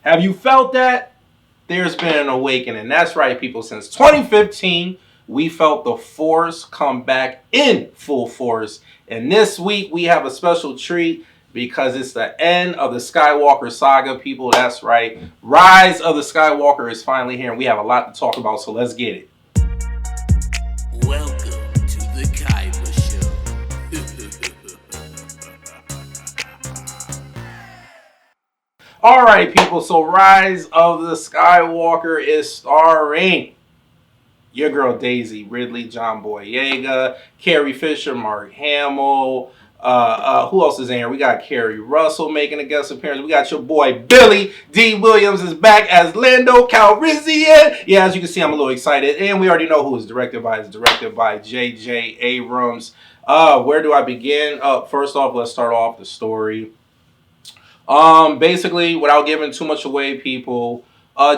Have you felt that? There's been an awakening. That's right, people. Since 2015, we felt the Force come back in full force. And this week, we have a special treat because it's the end of the Skywalker saga, people. That's right. Rise of the Skywalker is finally here, and we have a lot to talk about, so let's get it. Welcome to the Kaiba All right, people. So, Rise of the Skywalker is starring your girl Daisy Ridley, John Boyega, Carrie Fisher, Mark Hamill. Who else is in here? We got Kerry Russell making a guest appearance. We got your boy Billy D. Williams is back as Lando Calrissian. Yeah, as you can see, I'm a little excited. And we already know who it's directed by. It's directed by J.J. Abrams. Where do I begin? First off, let's start off the story. Basically, without giving too much away, people,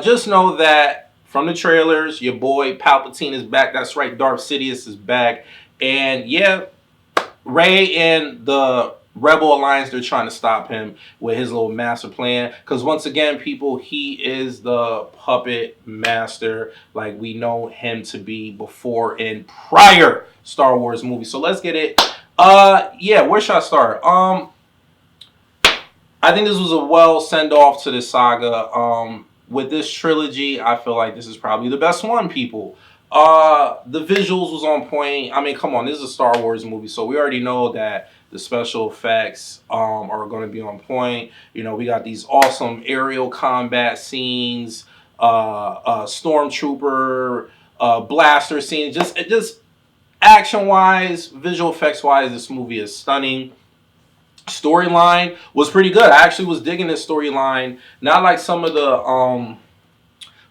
just know that from the trailers, your boy Palpatine is back. That's right, Darth Sidious is back. And yeah, Rey and the Rebel Alliance, they're trying to stop him with his little master plan. Because once again, people, he is the puppet master like we know him to be before in prior Star Wars movies. So let's get it. Yeah, where should I start? I think this was a well send off to the saga. With this trilogy, I feel like this is probably the best one, people. The visuals was on point. I mean, come on, this is a Star Wars movie, so we already know that the special effects are going to be on point. You know, we got these awesome aerial combat scenes, stormtrooper, blaster scenes. Just action wise, visual effects wise, this movie is stunning. Storyline was pretty good. I actually was digging this storyline. Not like some of the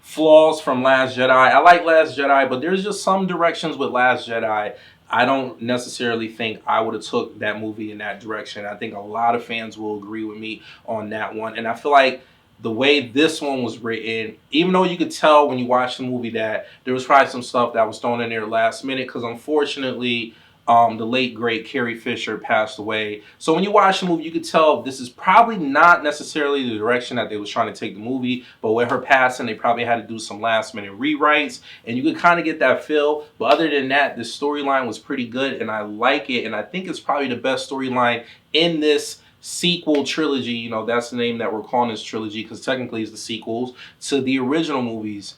flaws from Last Jedi. I like Last Jedi, but there's just some directions with Last Jedi I don't necessarily think I would have took that movie in that direction. I think a lot of fans will agree with me on that one. And I feel like the way this one was written, even though you could tell when you watch the movie that there was probably some stuff that was thrown in there last minute, because unfortunately the late great Carrie Fisher passed away. So when you watch the movie, you could tell this is probably not necessarily the direction that they was trying to take the movie, but with her passing, they probably had to do some last minute rewrites, and you could kind of get that feel. But other than that, the storyline was pretty good, and I like it, and I think it's probably the best storyline in this sequel trilogy. You know, that's the name that we're calling this trilogy, because technically it's the sequels to the original movies.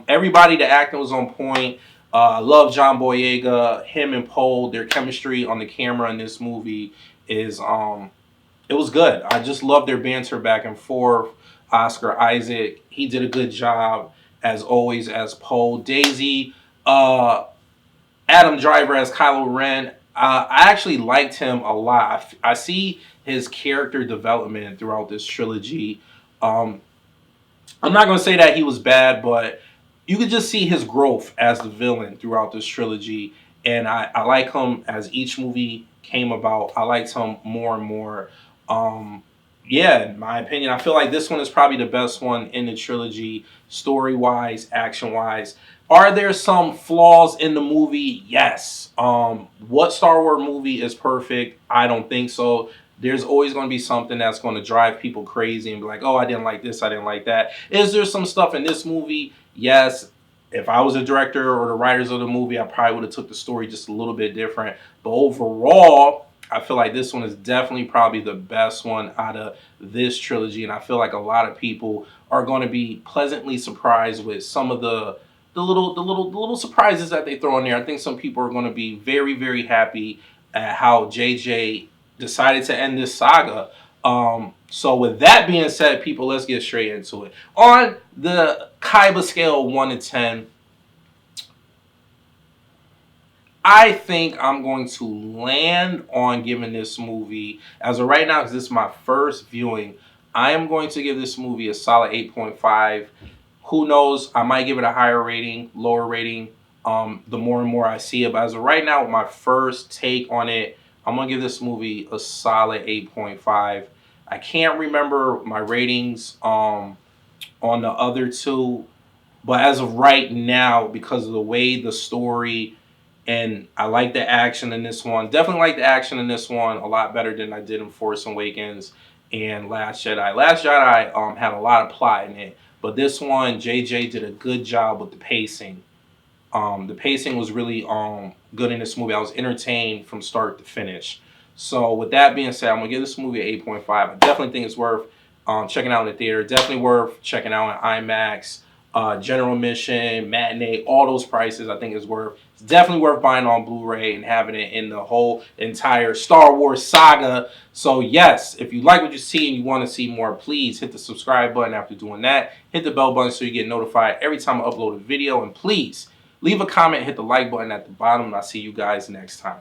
Everybody, the acting was on point. I love John Boyega, him and Poe. Their chemistry on the camera in this movie is it was good. I just love their banter back and forth. Oscar Isaac, he did a good job as always as Poe. Daisy, Adam Driver as Kylo Ren. I actually liked him a lot. I see his character development throughout this trilogy. I'm not going to say that he was bad, but you could just see his growth as the villain throughout this trilogy. And I like him as each movie came about. I liked him more and more. Yeah, in my opinion, I feel like this one is probably the best one in the trilogy, story-wise, action-wise. Are there some flaws in the movie? Yes. What Star Wars movie is perfect? I don't think so. There's always going to be something that's going to drive people crazy and be like, oh, I didn't like this, I didn't like that. Is there some stuff in this movie? Yes. If I was a director or the writers of the movie, I probably would have took the story just a little bit different. But overall, I feel like this one is definitely probably the best one out of this trilogy. And I feel like a lot of people are going to be pleasantly surprised with some of the little surprises that they throw in there. I think some people are going to be very, very happy at how JJ decided to end this saga. So with that being said, people, let's get straight into it. On the Kaiba scale of 1 to 10, I think I'm going to land on giving this movie, as of right now, because this is my first viewing, I am going to give this movie a solid 8.5. Who knows? I might give it a higher rating, lower rating, the more and more I see it. But as of right now, with my first take on it, I'm going to give this movie a solid 8.5. I can't remember my ratings on the other two. But as of right now, because of the way the story, and I like the action in this one. Definitely like the action in this one a lot better than I did in Force Awakens. and Last Jedi. Last Jedi had a lot of plot in it, but this one JJ did a good job with the pacing. The pacing was really good in this movie. I was entertained from start to finish. So with that being said, I'm gonna give this movie an 8.5. I definitely think it's worth checking out in the theater. Definitely worth checking out in IMAX, general admission, matinee, all those prices. I think it's definitely worth buying on Blu-ray and having it in the whole entire Star Wars saga. So yes, if you like what you see and you want to see more, please hit the subscribe button. After doing that, hit the bell button so you get notified every time I upload a video. And please leave a comment, hit the like button at the bottom, and I'll see you guys next time.